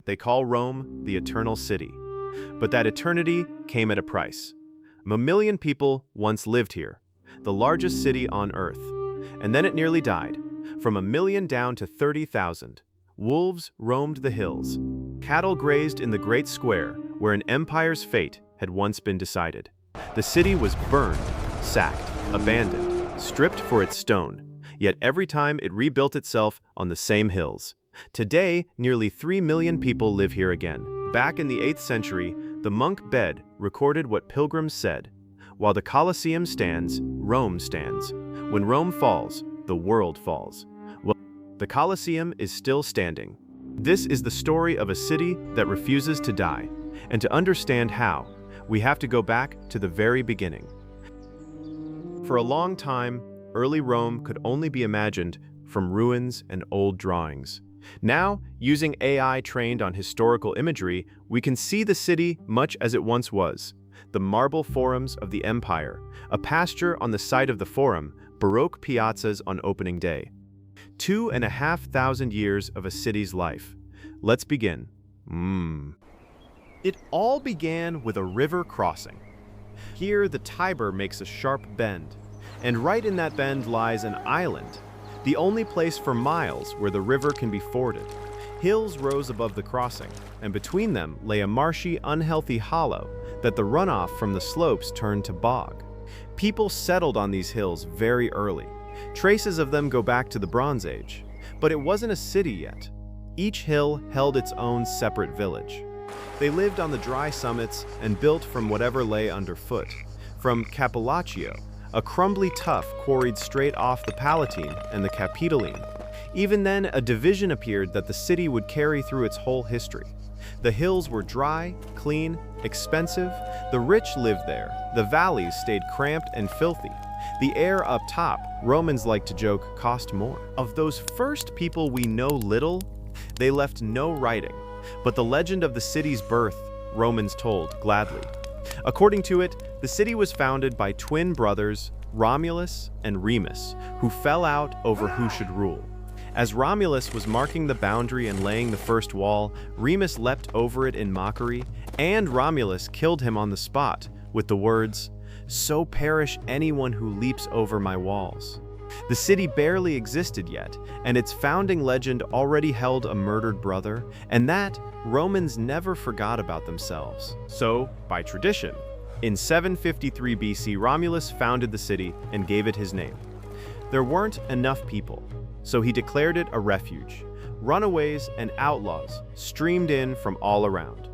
they call Rome the Eternal City. But that eternity came at a price. A million people once lived here, the largest city on Earth. And then it nearly died, from 1 million down to 30,000. Wolves roamed the hills. Cattle grazed in the great square where an empire's fate had once been decided. The city was burned, sacked, abandoned, stripped for its stone, yet every time it rebuilt itself on the same hills. Today, nearly 3 million people live here again. Back in the 8th century, the monk Bede recorded what pilgrims said: "While the Colosseum stands, Rome stands. When Rome falls, the world falls." Well, the Colosseum is still standing. This is the story of a city that refuses to die. And to understand how, we have to go back to the very beginning. For a long time, early Rome could only be imagined from ruins and old drawings. Now, using AI trained on historical imagery, we can see the city much as it once was. The marble forums of the empire, a pasture on the site of the forum, Baroque piazzas on opening day. 2,500 years of a city's life. Let's begin. It all began with a river crossing. Here, the Tiber makes a sharp bend, and right in that bend lies an island, the only place for miles where the river can be forded. Hills rose above the crossing, and between them lay a marshy, unhealthy hollow that the runoff from the slopes turned to bog. People settled on these hills very early. Traces of them go back to the Bronze Age, but it wasn't a city yet. Each hill held its own separate village. They lived on the dry summits and built from whatever lay underfoot. From Capellaccio, a crumbly tuff quarried straight off the Palatine and the Capitoline. Even then, a division appeared that the city would carry through its whole history. The hills were dry, clean, expensive. The rich lived there. The valleys stayed cramped and filthy. The air up top, Romans like to joke, cost more. Of those first people we know little, they left no writing. But the legend of the city's birth, Romans told gladly. According to it, the city was founded by twin brothers, Romulus and Remus, who fell out over who should rule. As Romulus was marking the boundary and laying the first wall, Remus leapt over it in mockery, and Romulus killed him on the spot with the words, "So perish anyone who leaps over my walls." The city barely existed yet, and its founding legend already held a murdered brother, and that Romans never forgot about themselves. So, by tradition, in 753 BC, Romulus founded the city and gave it his name. There weren't enough people, so he declared it a refuge. Runaways and outlaws streamed in from all around,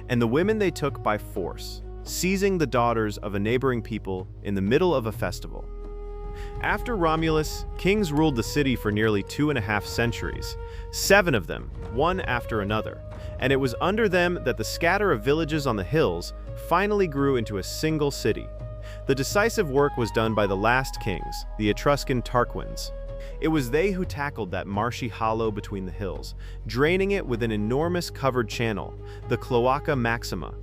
and the women they took by force, seizing the daughters of a neighboring people in the middle of a festival. After Romulus, kings ruled the city for nearly 2.5 centuries, 7 of them, one after another, and it was under them that the scatter of villages on the hills finally grew into a single city. The decisive work was done by the last kings, the Etruscan Tarquins. It was they who tackled that marshy hollow between the hills, draining it with an enormous covered channel, the Cloaca Maxima.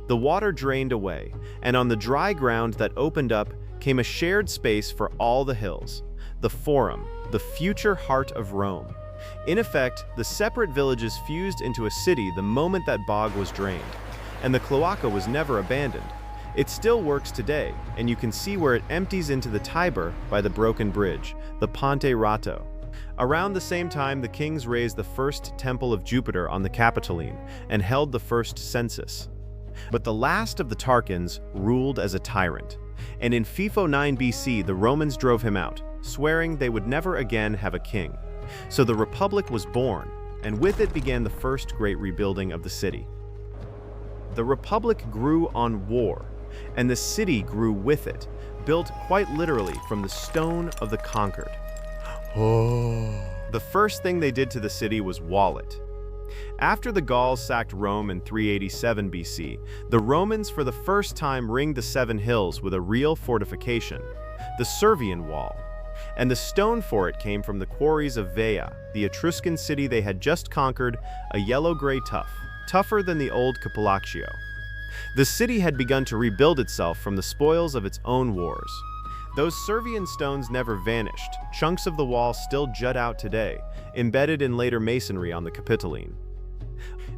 The water drained away, and on the dry ground that opened up came a shared space for all the hills, the Forum, the future heart of Rome. In effect, the separate villages fused into a city the moment that bog was drained, and the cloaca was never abandoned. It still works today, and you can see where it empties into the Tiber by the broken bridge, the Ponte Ratto. Around the same time, the kings raised the first temple of Jupiter on the Capitoline and held the first census. But the last of the Tarquins ruled as a tyrant, and in 509 BC the Romans drove him out, swearing they would never again have a king. So the Republic was born, and with it began the first great rebuilding of the city. The Republic grew on war, and the city grew with it, built quite literally from the stone of the conquered. The first thing they did to the city was wall it. After the Gauls sacked Rome in 387 BC, the Romans for the first time ringed the 7 hills with a real fortification, the Servian Wall. And the stone for it came from the quarries of Veii, the Etruscan city they had just conquered, a yellow-gray tuff, tougher than the old Capellaccio. The city had begun to rebuild itself from the spoils of its own wars. Those Servian stones never vanished. Chunks of the wall still jut out today, embedded in later masonry on the Capitoline.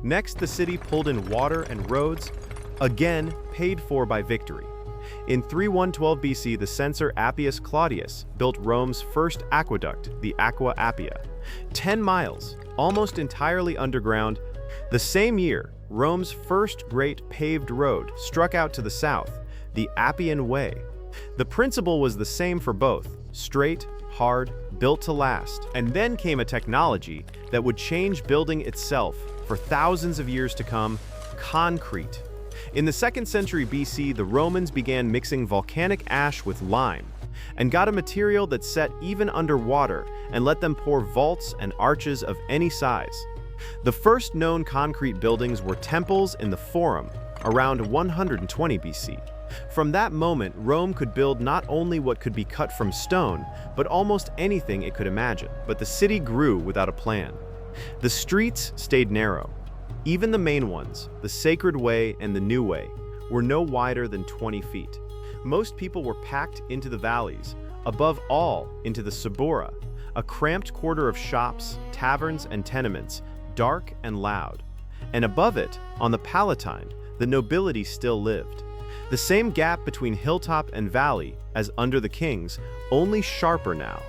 Next, the city pulled in water and roads, again paid for by victory. In 3112 BC, the censor Appius Claudius built Rome's first aqueduct, the Aqua Appia, 10 miles, almost entirely underground. The same year, Rome's first great paved road struck out to the south, the Appian Way. The principle was the same for both, straight, hard, built to last. And then came a technology that would change building itself for thousands of years to come: concrete. In the 2nd century BC, the Romans began mixing volcanic ash with lime and got a material that set even underwater and let them pour vaults and arches of any size. The first known concrete buildings were temples in the Forum around 120 BC. From that moment, Rome could build not only what could be cut from stone, but almost anything it could imagine. But the city grew without a plan. The streets stayed narrow. Even the main ones, the Sacred Way and the New Way, were no wider than 20 feet. Most people were packed into the valleys, above all into the Subura, a cramped quarter of shops, taverns, and tenements, dark and loud. And above it, on the Palatine, the nobility still lived. The same gap between hilltop and valley as under the kings, only sharper now.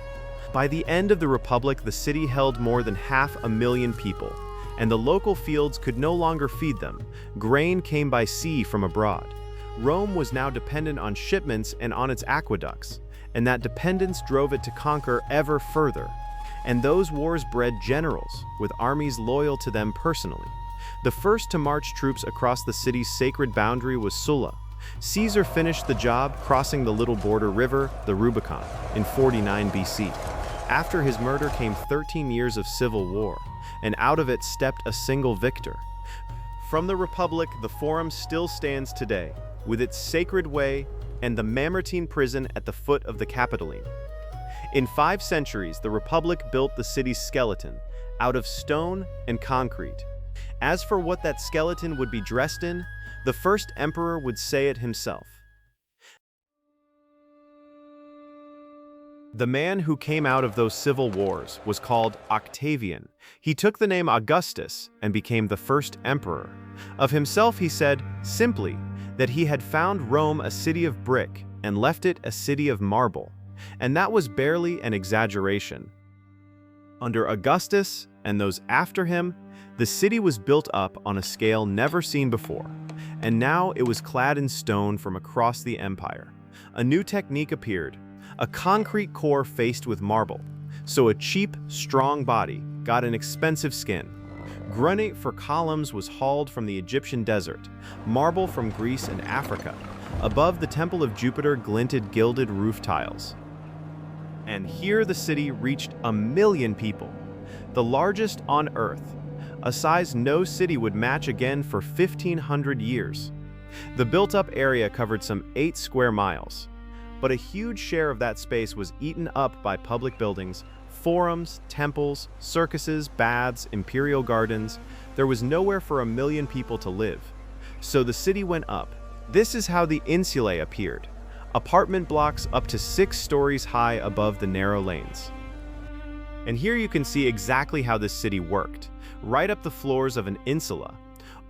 By the end of the Republic, the city held more than 500,000 people, and the local fields could no longer feed them. Grain came by sea from abroad. Rome was now dependent on shipments and on its aqueducts, and that dependence drove it to conquer ever further. And those wars bred generals, with armies loyal to them personally. The first to march troops across the city's sacred boundary was Sulla. Caesar finished the job crossing the little border river, the Rubicon, in 49 BC. After his murder came 13 years of civil war, and out of it stepped a single victor. From the Republic, the Forum still stands today, with its Sacred Way and the Mamertine prison at the foot of the Capitoline. In 5 centuries, the Republic built the city's skeleton, out of stone and concrete. As for what that skeleton would be dressed in, the first emperor would say it himself. The man who came out of those civil wars was called Octavian. He took the name Augustus and became the first emperor. Of himself he said, simply, that he had found Rome a city of brick and left it a city of marble. And that was barely an exaggeration. Under Augustus and those after him, the city was built up on a scale never seen before, and now it was clad in stone from across the empire. A new technique appeared, a concrete core faced with marble, so a cheap, strong body got an expensive skin. Granite for columns was hauled from the Egyptian desert, marble from Greece and Africa. Above the Temple of Jupiter glinted gilded roof tiles. And here the city reached 1 million people, the largest on Earth, a size no city would match again for 1,500 years. The built-up area covered some 8 square miles, but a huge share of that space was eaten up by public buildings, forums, temples, circuses, baths, imperial gardens. There was nowhere for 1 million people to live. So the city went up. This is how the insulae appeared, apartment blocks up to 6 stories high above the narrow lanes. And here you can see exactly how this city worked, right up the floors of an insula,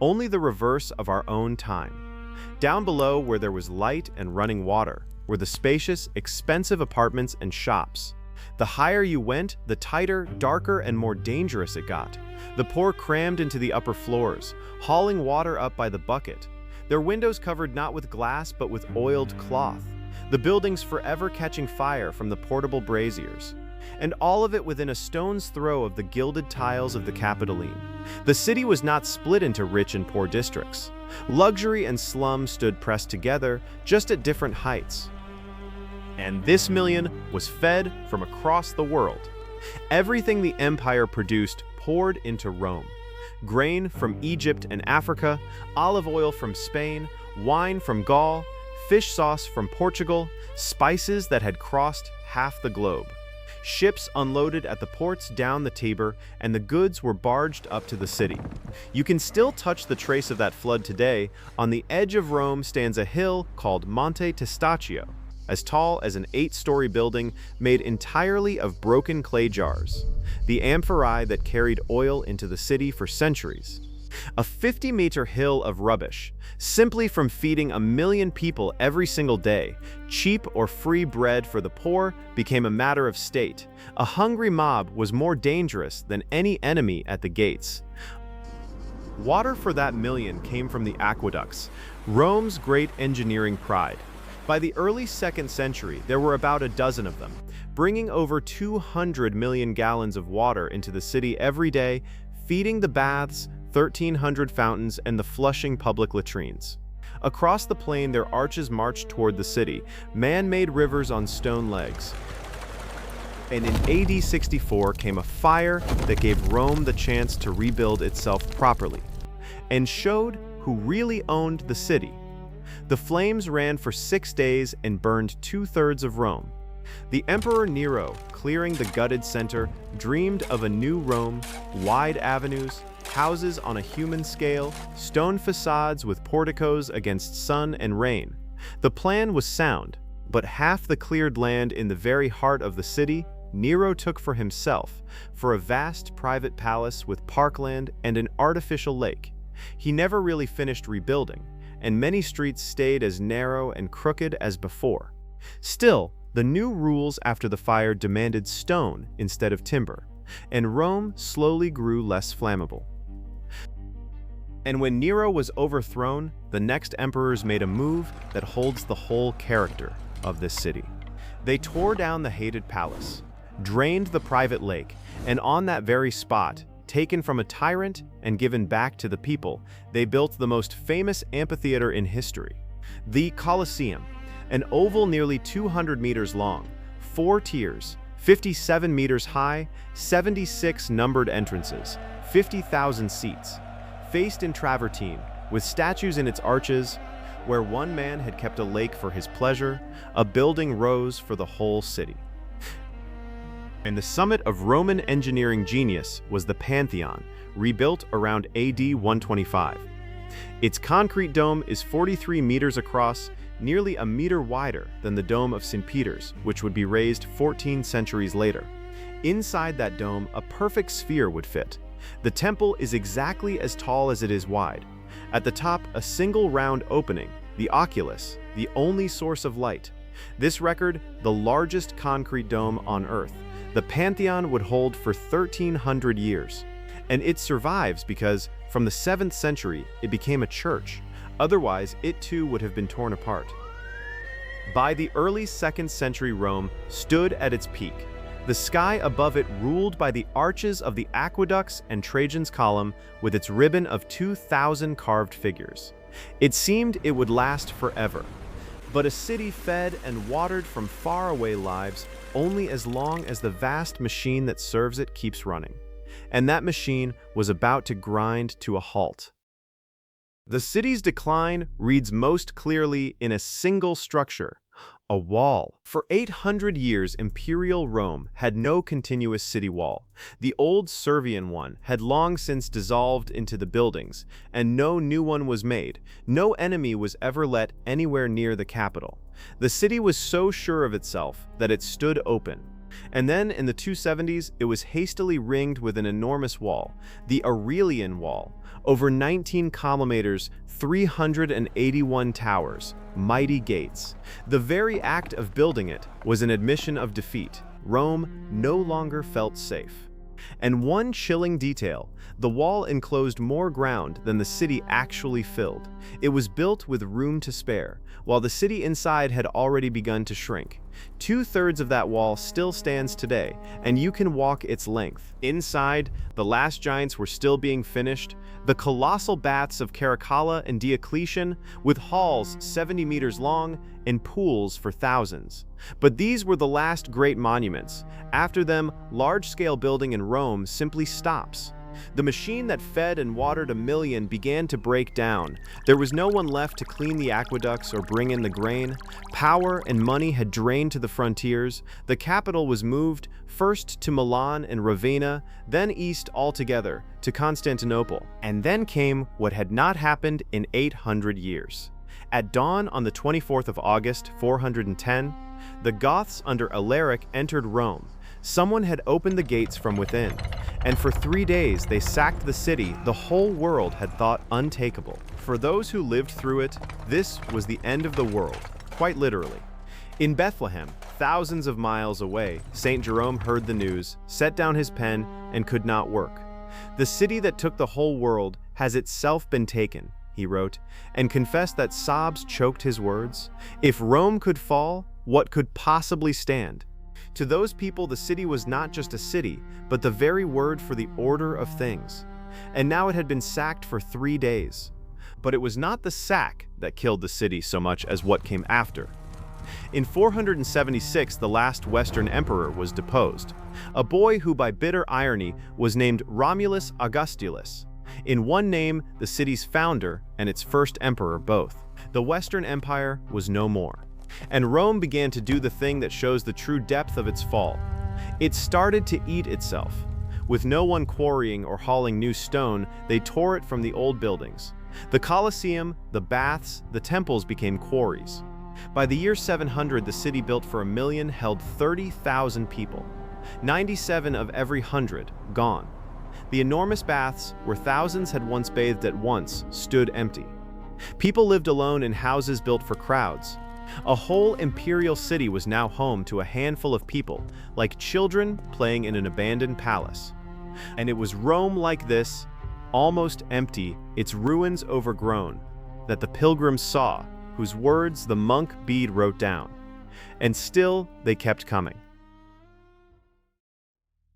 only the reverse of our own time. Down below, where there was light and running water, were the spacious, expensive apartments and shops. The higher you went, the tighter, darker, and more dangerous it got. The poor crammed into the upper floors, hauling water up by the bucket. Their windows covered not with glass but with oiled cloth. The buildings forever catching fire from the portable braziers. And all of it within a stone's throw of the gilded tiles of the Capitoline. The city was not split into rich and poor districts. Luxury and slum stood pressed together, just at different heights. And this million was fed from across the world. Everything the empire produced poured into Rome. Grain from Egypt and Africa, olive oil from Spain, wine from Gaul, fish sauce from Portugal, spices that had crossed half the globe. Ships unloaded at the ports down the Tiber, and the goods were barged up to the city. You can still touch the trace of that flood today. On the edge of Rome stands a hill called Monte Testaccio, as tall as an 8-story building made entirely of broken clay jars, the amphorae that carried oil into the city for centuries. A 50-meter hill of rubbish, simply from feeding 1 million people every single day. Cheap or free bread for the poor became a matter of state. A hungry mob was more dangerous than any enemy at the gates. Water for that million came from the aqueducts, Rome's great engineering pride. By the early 2nd century, there were about a dozen of them, bringing over 200 million gallons of water into the city every day, feeding the baths, 1,300 fountains, and the flushing public latrines. Across the plain, their arches marched toward the city, man-made rivers on stone legs. And in AD 64 came a fire that gave Rome the chance to rebuild itself properly, and showed who really owned the city. The flames ran for 6 days and burned 2/3 of Rome. The Emperor Nero, clearing the gutted center, dreamed of a new Rome, wide avenues, houses on a human scale, stone facades with porticos against sun and rain. The plan was sound, but half the cleared land in the very heart of the city, Nero took for himself, for a vast private palace with parkland and an artificial lake. He never really finished rebuilding, and many streets stayed as narrow and crooked as before. Still, the new rules after the fire demanded stone instead of timber, and Rome slowly grew less flammable. And when Nero was overthrown, the next emperors made a move that holds the whole character of this city. They tore down the hated palace, drained the private lake, and on that very spot, taken from a tyrant and given back to the people, they built the most famous amphitheater in history, the Colosseum, an oval nearly 200 meters long, 4 tiers, 57 meters high, 76 numbered entrances, 50,000 seats, faced in travertine, with statues in its arches. Where one man had kept a lake for his pleasure, a building rose for the whole city. And the summit of Roman engineering genius was the Pantheon, rebuilt around AD 125. Its concrete dome is 43 meters across, nearly a meter wider than the Dome of St. Peter's, which would be raised 14 centuries later. Inside that dome, a perfect sphere would fit. The temple is exactly as tall as it is wide. At the top, a single round opening, the oculus, the only source of light. This record, the largest concrete dome on Earth, the Pantheon would hold for 1,300 years. And it survives because, from the 7th century, it became a church. Otherwise, it too would have been torn apart. By the early 2nd century, Rome stood at its peak. The sky above it ruled by the arches of the aqueducts and Trajan's column with its ribbon of 2,000 carved figures. It seemed it would last forever. But a city fed and watered from faraway lives only as long as the vast machine that serves it keeps running. And that machine was about to grind to a halt. The city's decline reads most clearly in a single structure, a wall. For 800 years, imperial Rome had no continuous city wall. The old Servian one had long since dissolved into the buildings, and no new one was made. No enemy was ever let anywhere near the capital. The city was so sure of itself that it stood open. And then, in the 270s, it was hastily ringed with an enormous wall, the Aurelian Wall, over 19 kilometers, 381 towers, mighty gates. The very act of building it was an admission of defeat. Rome no longer felt safe. And one chilling detail, the wall enclosed more ground than the city actually filled. It was built with room to spare, while the city inside had already begun to shrink. 2/3 of that wall still stands today, and you can walk its length. Inside, the last giants were still being finished, the colossal baths of Caracalla and Diocletian, with halls 70 meters long and pools for thousands. But these were the last great monuments. After them, large-scale building in Rome simply stops. The machine that fed and watered 1 million began to break down. There was no one left to clean the aqueducts or bring in the grain. Power and money had drained to the frontiers. The capital was moved, first to Milan and Ravenna, then east altogether to Constantinople. And then came what had not happened in 800 years. At dawn on the 24th of August, 410, the Goths under Alaric entered Rome. Someone had opened the gates from within, and for 3 days they sacked the city the whole world had thought untakeable. For those who lived through it, this was the end of the world, quite literally. In Bethlehem, thousands of miles away, St. Jerome heard the news, set down his pen, and could not work. "The city that took the whole world has itself been taken," he wrote, and confessed that sobs choked his words. If Rome could fall, what could possibly stand? To those people, the city was not just a city, but the very word for the order of things. And now it had been sacked for 3 days. But it was not the sack that killed the city so much as what came after. In 476, the last Western emperor was deposed, a boy who by bitter irony was named Romulus Augustulus. In one name, the city's founder and its first emperor both. The Western Empire was no more, and Rome began to do the thing that shows the true depth of its fall. It started to eat itself. With no one quarrying or hauling new stone, they tore it from the old buildings. The Colosseum, the baths, the temples became quarries. By the year 700, the city built for 1 million held 30,000 people. 97 of every 100 gone. The enormous baths, where thousands had once bathed at once, stood empty. People lived alone in houses built for crowds. A whole imperial city was now home to a handful of people, like children playing in an abandoned palace. And it was Rome like this, almost empty, its ruins overgrown, that the pilgrims saw, whose words the monk Bede wrote down. And still, they kept coming.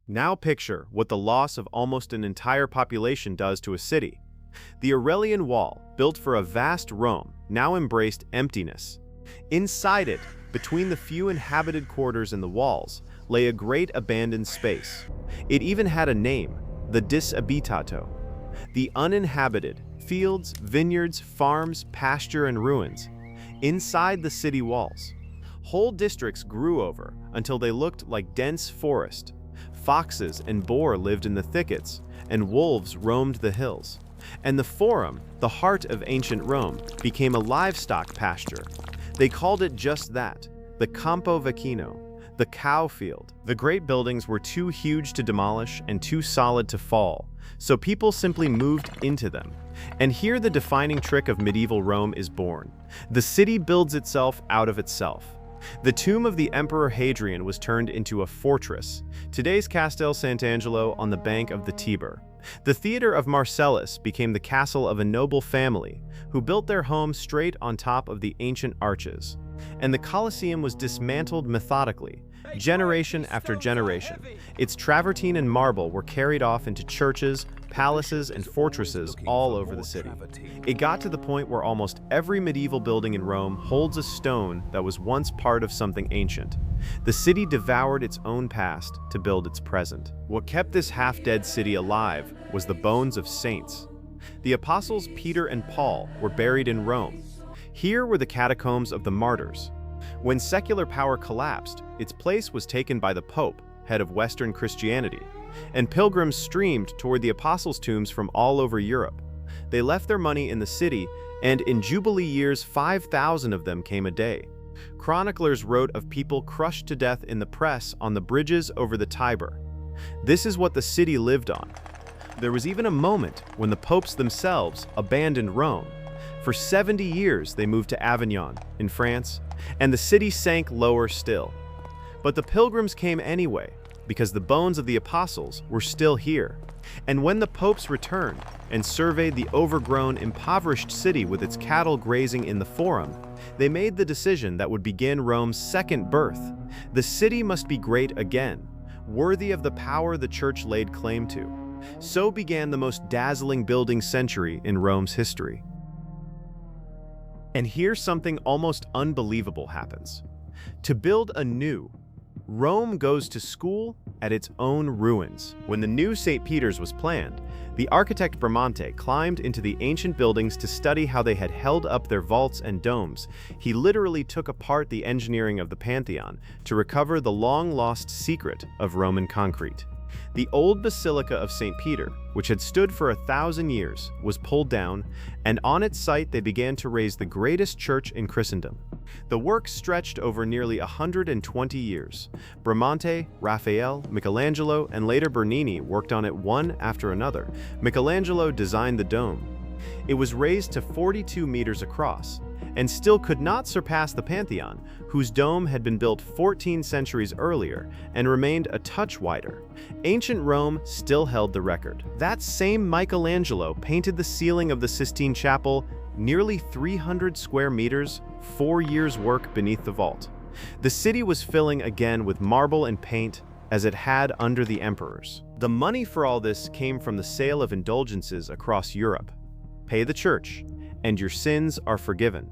Now picture what the loss of almost an entire population does to a city. The Aurelian Wall, built for a vast Rome, now embraced emptiness. Inside it, between the few inhabited quarters and the walls, lay a great abandoned space. It even had a name, the disabitato. The uninhabited, fields, vineyards, farms, pasture, and ruins. Inside the city walls, whole districts grew over until they looked like dense forest. Foxes and boar lived in the thickets, and wolves roamed the hills. And the Forum, the heart of ancient Rome, became a livestock pasture. They called it just that, the Campo Vacchino, the cow field. The great buildings were too huge to demolish and too solid to fall, so people simply moved into them. And here the defining trick of medieval Rome is born. The city builds itself out of itself. The tomb of the Emperor Hadrian was turned into a fortress, today's Castel Sant'Angelo on the bank of the Tiber. The theater of Marcellus became the castle of a noble family, who built their home straight on top of the ancient arches. And the Colosseum was dismantled methodically, generation after generation. Its travertine and marble were carried off into churches, palaces, and fortresses all over the city. It got to the point where almost every medieval building in Rome holds a stone that was once part of something ancient. The city devoured its own past to build its present. What kept this half-dead city alive was the bones of saints. The apostles Peter and Paul were buried in Rome. Here were the catacombs of the martyrs. When secular power collapsed, its place was taken by the Pope, head of Western Christianity, and pilgrims streamed toward the apostles' tombs from all over Europe. They left their money in the city, and in Jubilee years 5,000 of them came a day. Chroniclers wrote of people crushed to death in the press on the bridges over the Tiber. This is what the city lived on. There was even a moment when the popes themselves abandoned Rome. For 70 years they moved to Avignon, in France, and the city sank lower still. But the pilgrims came anyway, because the bones of the apostles were still here. And when the popes returned and surveyed the overgrown, impoverished city with its cattle grazing in the Forum, they made the decision that would begin Rome's second birth. The city must be great again, worthy of the power the church laid claim to. So began the most dazzling building century in Rome's history. And here something almost unbelievable happens. To build anew, Rome goes to school at its own ruins. When the new St. Peter's was planned, the architect Bramante climbed into the ancient buildings to study how they had held up their vaults and domes. He literally took apart the engineering of the Pantheon to recover the long-lost secret of Roman concrete. The old Basilica of St. Peter, which had stood for 1,000 years, was pulled down, and on its site they began to raise the greatest church in Christendom. The work stretched over nearly 120 years. Bramante, Raphael, Michelangelo, and later Bernini worked on it one after another. Michelangelo designed the dome. It was raised to 42 meters across, and still could not surpass the Pantheon, whose dome had been built 14 centuries earlier and remained a touch wider. Ancient Rome still held the record. That same Michelangelo painted the ceiling of the Sistine Chapel, nearly 300 square meters, 4 years' work beneath the vault. The city was filling again with marble and paint, as it had under the emperors. The money for all this came from the sale of indulgences across Europe. Pay the church, and your sins are forgiven.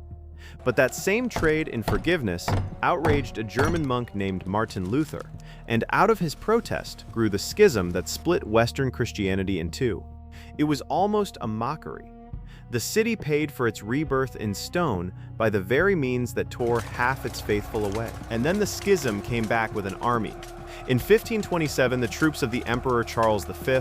But that same trade in forgiveness outraged a German monk named Martin Luther, and out of his protest grew the schism that split Western Christianity in two. It was almost a mockery. The city paid for its rebirth in stone by the very means that tore half its faithful away. And then the schism came back with an army. In 1527, the troops of the Emperor Charles V,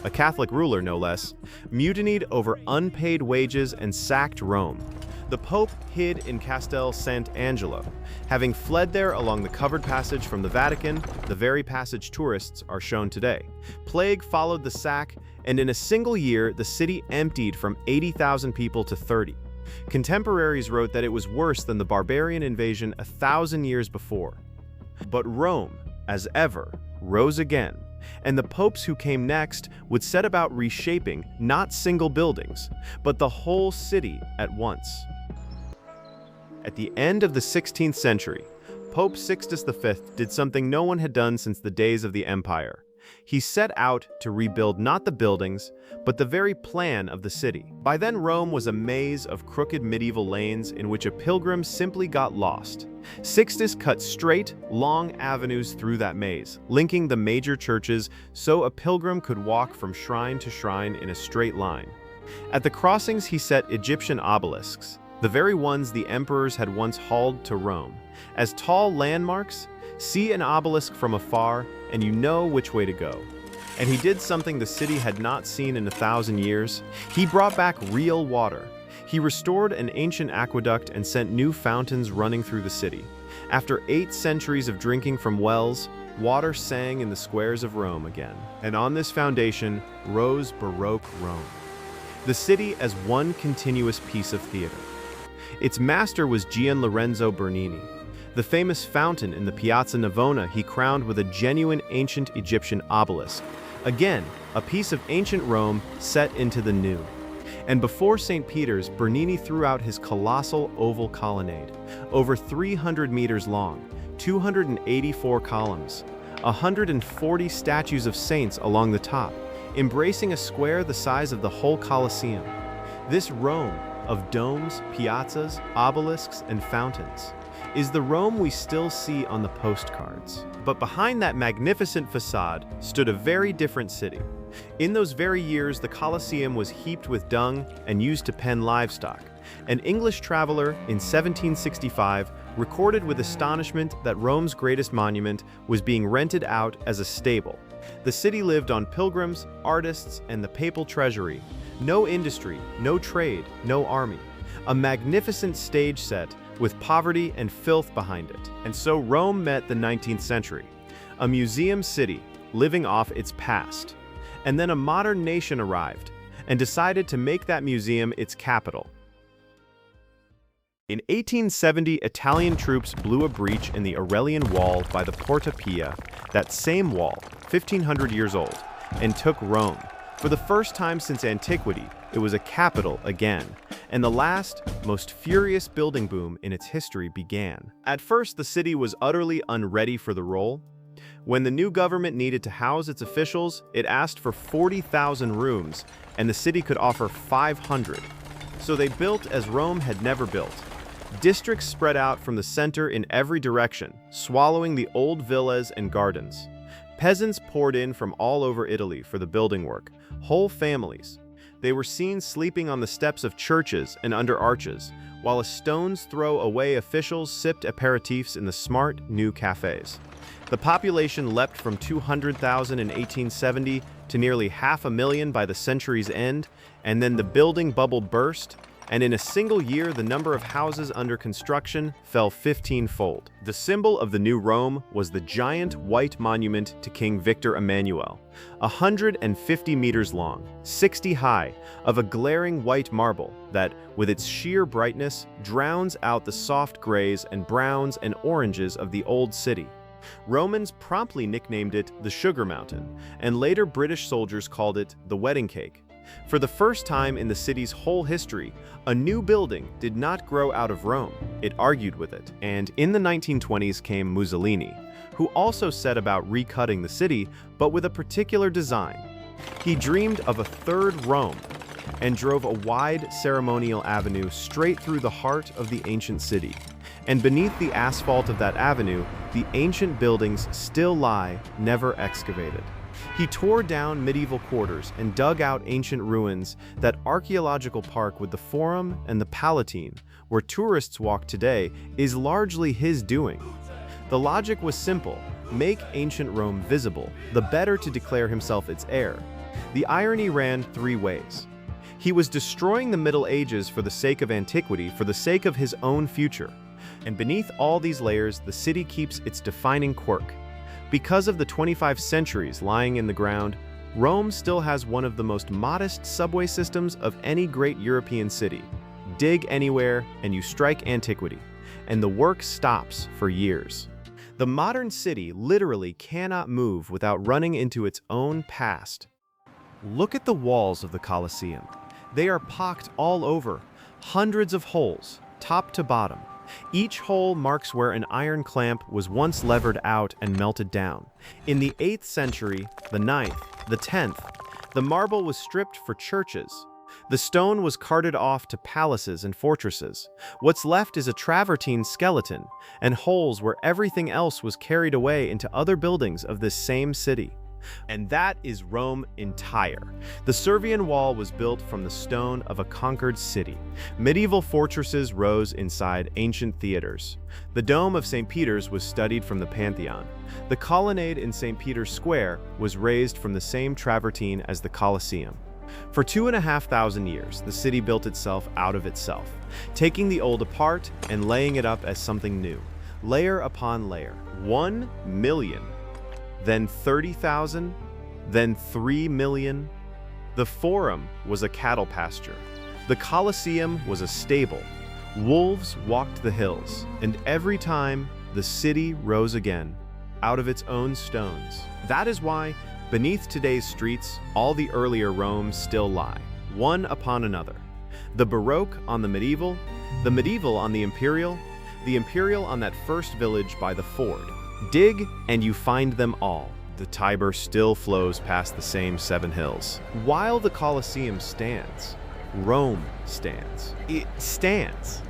a Catholic ruler no less, mutinied over unpaid wages and sacked Rome. The Pope hid in Castel Sant'Angelo, having fled there along the covered passage from the Vatican, the very passage tourists are shown today. Plague followed the sack, and in a single year, the city emptied from 80,000 people to 30. Contemporaries wrote that it was worse than the barbarian invasion 1,000 years before. But Rome, as ever, rose again, and the popes who came next would set about reshaping not single buildings, but the whole city at once. At the end of the 16th century, Pope Sixtus V did something no one had done since the days of the empire. He set out to rebuild not the buildings, but the very plan of the city. By then, Rome was a maze of crooked medieval lanes in which a pilgrim simply got lost. Sixtus cut straight, long avenues through that maze, linking the major churches so a pilgrim could walk from shrine to shrine in a straight line. At the crossings, he set Egyptian obelisks, the very ones the emperors had once hauled to Rome. As tall landmarks, see an obelisk from afar, and you know which way to go. And he did something the city had not seen in 1,000 years. He brought back real water. He restored an ancient aqueduct and sent new fountains running through the city. After 8 centuries of drinking from wells, water sang in the squares of Rome again. And on this foundation rose Baroque Rome, the city as one continuous piece of theater. Its master was Gian Lorenzo Bernini. The famous fountain in the Piazza Navona he crowned with a genuine ancient Egyptian obelisk. Again, a piece of ancient Rome set into the new. And before St. Peter's, Bernini threw out his colossal oval colonnade, over 300 meters long, 284 columns, 140 statues of saints along the top, embracing a square the size of the whole Colosseum. This Rome of domes, piazzas, obelisks, and fountains is the Rome we still see on the postcards. But behind that magnificent facade stood a very different city. In those very years, the Colosseum was heaped with dung and used to pen livestock. An English traveler in 1765 recorded with astonishment that Rome's greatest monument was being rented out as a stable. The city lived on pilgrims, artists, and the papal treasury. No industry, no trade, no army. A magnificent stage set with poverty and filth behind it. And so Rome met the 19th century, a museum city living off its past. And then a modern nation arrived and decided to make that museum its capital. In 1870, Italian troops blew a breach in the Aurelian Wall by the Porta Pia, that same wall, 1,500 years old, and took Rome. For the first time since antiquity, it was a capital again, and the last, most furious building boom in its history began. At first, the city was utterly unready for the role. When the new government needed to house its officials, it asked for 40,000 rooms, and the city could offer 500. So they built as Rome had never built. Districts spread out from the center in every direction, swallowing the old villas and gardens. Peasants poured in from all over Italy for the building work, whole families. They were seen sleeping on the steps of churches and under arches, while a stone's throw away officials sipped aperitifs in the smart, new cafes. The population leapt from 200,000 in 1870 to nearly 500,000 by the century's end, and then the building bubble burst, and in a single year, the number of houses under construction fell 15-fold. The symbol of the new Rome was the giant white monument to King Victor Emmanuel, 150 meters long, 60 high, of a glaring white marble that, with its sheer brightness, drowns out the soft grays and browns and oranges of the old city. Romans promptly nicknamed it the Sugar Mountain, and later British soldiers called it the Wedding Cake. For the first time in the city's whole history, a new building did not grow out of Rome, it argued with it. And in the 1920s came Mussolini, who also set about recutting the city, but with a particular design. He dreamed of a third Rome, and drove a wide ceremonial avenue straight through the heart of the ancient city. And beneath the asphalt of that avenue, the ancient buildings still lie, never excavated. He tore down medieval quarters and dug out ancient ruins. That archaeological park with the Forum and the Palatine, where tourists walk today, is largely his doing. The logic was simple: make ancient Rome visible, the better to declare himself its heir. The irony ran three ways. He was destroying the Middle Ages for the sake of antiquity, for the sake of his own future. And beneath all these layers, the city keeps its defining quirk. Because of the 25 centuries lying in the ground, Rome still has one of the most modest subway systems of any great European city. Dig anywhere, and you strike antiquity, and the work stops for years. The modern city literally cannot move without running into its own past. Look at the walls of the Colosseum. They are pocked all over, hundreds of holes, top to bottom. Each hole marks where an iron clamp was once levered out and melted down. In the 8th century, the 9th, the 10th, the marble was stripped for churches. The stone was carted off to palaces and fortresses. What's left is a travertine skeleton and holes where everything else was carried away into other buildings of this same city. And that is Rome entire. The Servian wall was built from the stone of a conquered city. Medieval fortresses rose inside ancient theaters. The dome of St. Peter's was studied from the Pantheon. The colonnade in St. Peter's Square was raised from the same travertine as the Colosseum. For 2,500 years, the city built itself out of itself, taking the old apart and laying it up as something new, layer upon layer. 1 million. Then 30,000, then 3 million. The Forum was a cattle pasture. The Colosseum was a stable. Wolves walked the hills, and every time the city rose again, out of its own stones. That is why, beneath today's streets, all the earlier Romes still lie, one upon another. The Baroque on the medieval on the imperial on that first village by the ford. Dig, and you find them all. The Tiber still flows past the same 7 hills. While the Colosseum stands, Rome stands. It stands.